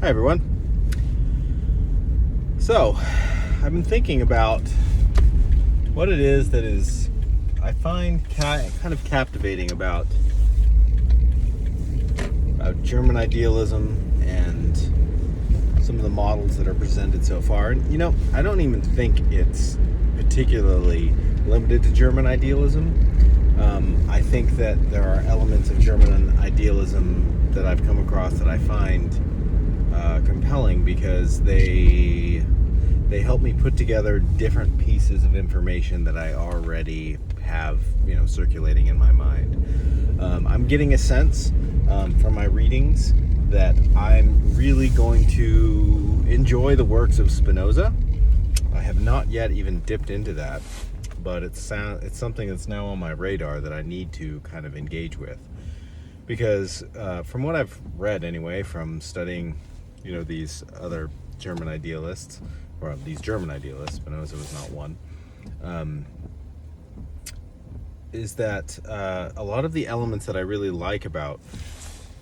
Hi everyone. So, I've been thinking about what it is that I find kind of captivating about German idealism and some of the models that are presented so far. And I don't even think it's particularly limited to German idealism. I think that there are elements of German idealism that I've come across that I find compelling because they help me put together different pieces of information that I already have, circulating in my mind. I'm getting a sense from my readings that I'm really going to enjoy the works of Spinoza. I have not yet even dipped into that, but it's something that's now on my radar that I need to kind of engage with. Because from what I've read anyway, from studying, these other German idealists, or these German idealists, Spinoza was not one, is that a lot of the elements that I really like about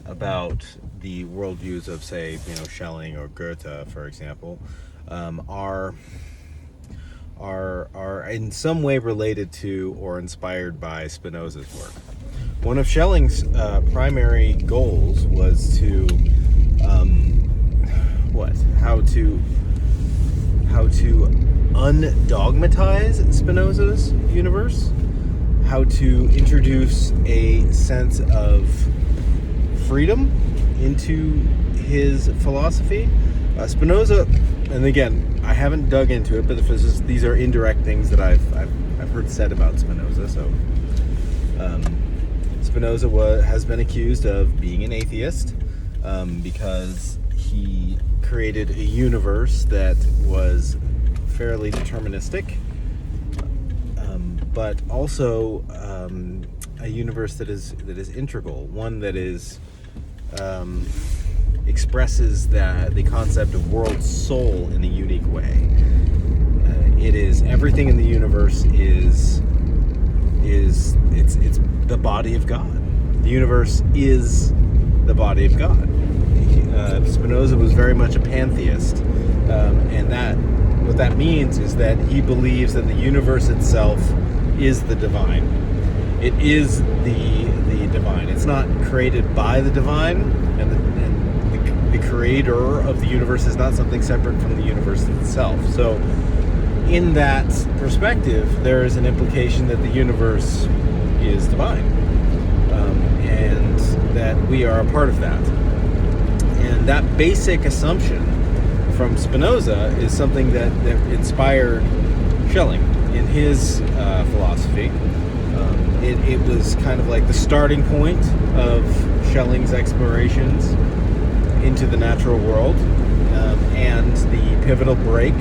the worldviews of, say, Schelling or Goethe, for example, are in some way related to or inspired by Spinoza's work. One of Schelling's primary goals was to how to undogmatize Spinoza's universe, how to introduce a sense of freedom into his philosophy. Spinoza, and again, I haven't dug into it, but these are indirect things that I've heard said about Spinoza. So Spinoza has been accused of being an atheist because he created a universe that was fairly deterministic, but also a universe that is integral, one that is expresses the concept of world soul in a unique way. It is everything in the universe is it's the body of God. The universe is the body of God. Spinoza was very much a pantheist, and what that means is that he believes that the universe itself is the divine. It is the divine. It's not created by the divine, and the creator of the universe is not something separate from the universe itself. So in that perspective, there is an implication that the universe is divine, and that we are a part of that. And that basic assumption from Spinoza is something that inspired Schelling in his philosophy. It was kind of like the starting point of Schelling's explorations into the natural world, and the pivotal break,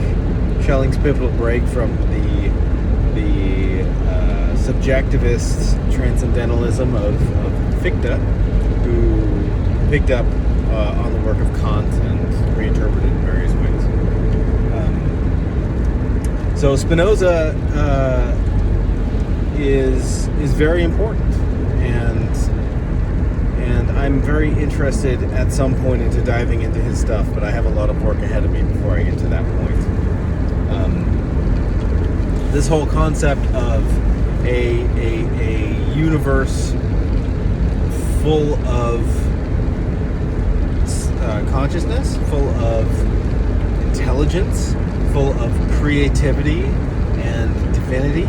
Schelling's pivotal break from the subjectivist transcendentalism of Fichte, who picked up on the work of Kant and reinterpreted it in various ways. So Spinoza is very important, and I'm very interested at some point into diving into his stuff, but I have a lot of work ahead of me before I get to that point. This whole concept of a universe full of consciousness, full of intelligence, full of creativity and divinity.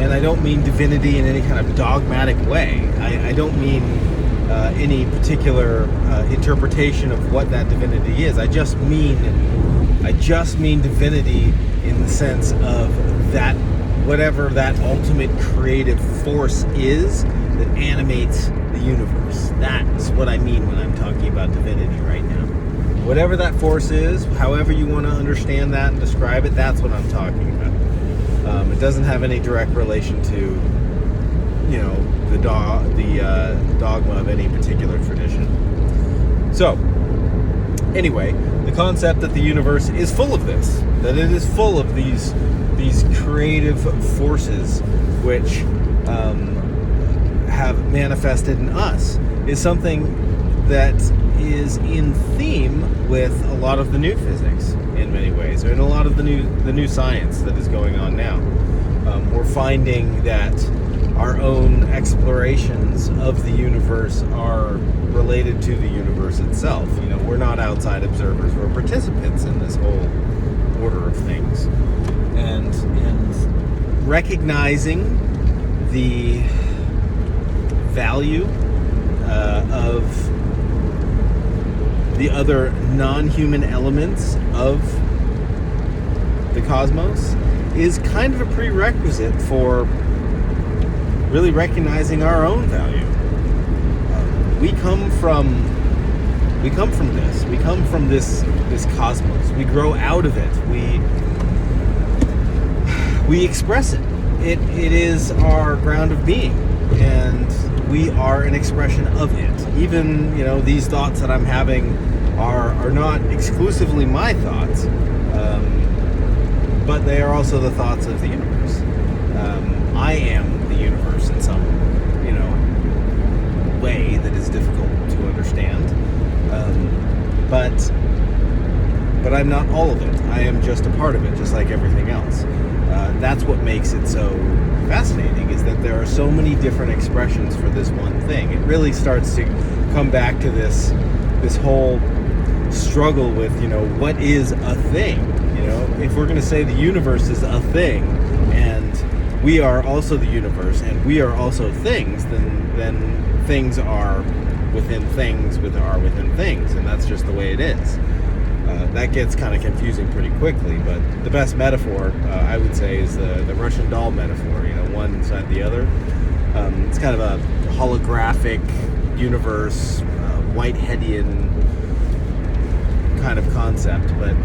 And I don't mean divinity in any kind of dogmatic way. I don't mean any particular interpretation of what that divinity is. I just mean divinity in the sense of that whatever that ultimate creative force is that animates the universe. That's what I mean when I'm talking about divinity right now. Whatever that force is, however you want to understand that and describe it, that's what I'm talking about. It doesn't have any direct relation to, the dogma of any particular tradition. So, anyway, the concept that the universe is full of this, that it is full of these creative forces which have manifested in us, is something that is in theme with a lot of the new physics in many ways, and a lot of the new science that is going on now. We're finding that our own explorations of the universe are related to the universe itself. We're not outside observers, we're participants in this whole order of things. And recognizing the value of the other non-human elements of the cosmos is kind of a prerequisite for really recognizing our own value. We come from this. We come from this cosmos. We grow out of it. We express it. It is our ground of being, and we are an expression of it. Even these thoughts that I'm having are not exclusively my thoughts, but they are also the thoughts of the universe. I am the universe in some way that is difficult to understand, but I'm not all of it. I am just a part of it, just like everything else. That's what makes it so fascinating, is that there are so many different expressions for this one thing. It really starts to come back to this whole struggle with what is a thing. If we're going to say the universe is a thing, and we are also the universe, and we are also things, then things are within things within things, and that's just the way it is. That gets kind of confusing pretty quickly, but the best metaphor, I would say, is the Russian doll metaphor, one inside the other. It's kind of a holographic universe, Whiteheadian kind of concept, but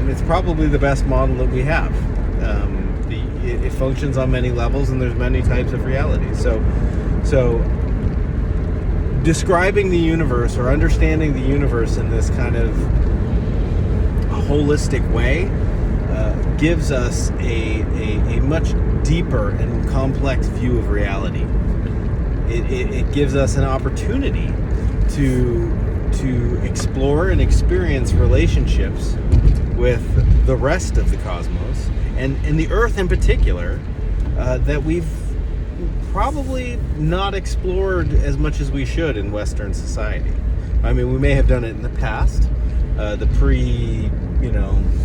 it's probably the best model that we have. It functions on many levels, and there's many types of reality. So describing the universe or understanding the universe in this kind of holistic way gives us a much deeper and complex view of reality. It gives us an opportunity to explore and experience relationships with the rest of the cosmos and the Earth in particular, that we've probably not explored as much as we should in Western society. I mean, we may have done it in the past, the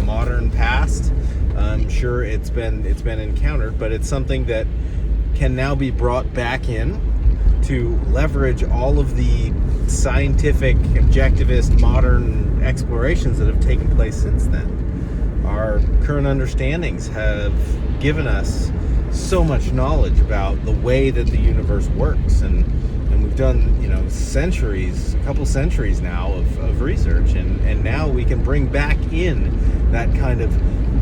modern past. I'm sure it's been encountered, but it's something that can now be brought back in to leverage all of the scientific, objectivist, modern explorations that have taken place since then. Our current understandings have given us so much knowledge about the way that the universe works, and we've done a couple centuries now of research, and now we can bring back in that kind of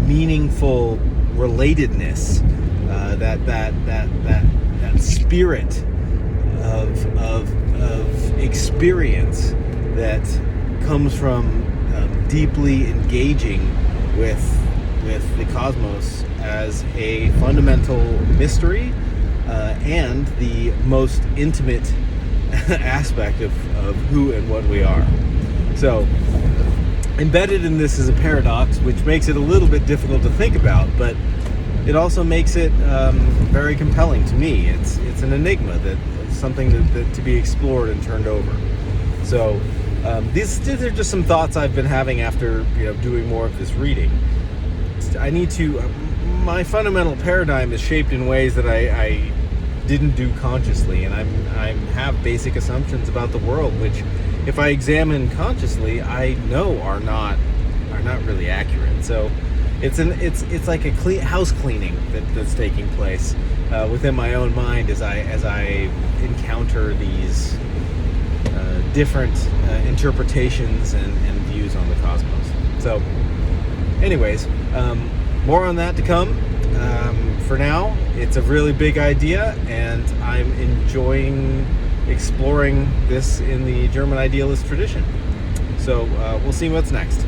meaningful relatedness, that spirit of experience that comes from deeply engaging with the cosmos as a fundamental mystery, and the most intimate aspect of who and what we are. So embedded in this is a paradox, which makes it a little bit difficult to think about, but it also makes it very compelling to me. It's an enigma, that something that to be explored and turned over. So these are just some thoughts I've been having after doing more of this reading. My fundamental paradigm is shaped in ways that I didn't do consciously, and I have basic assumptions about the world, which, if I examine consciously, I know are not really accurate. So it's like a house cleaning that's taking place within my own mind as I encounter these different interpretations and views on the cosmos. So, anyways, more on that to come. For now, it's a really big idea, and I'm enjoying exploring this in the German Idealist tradition. So we'll see what's next.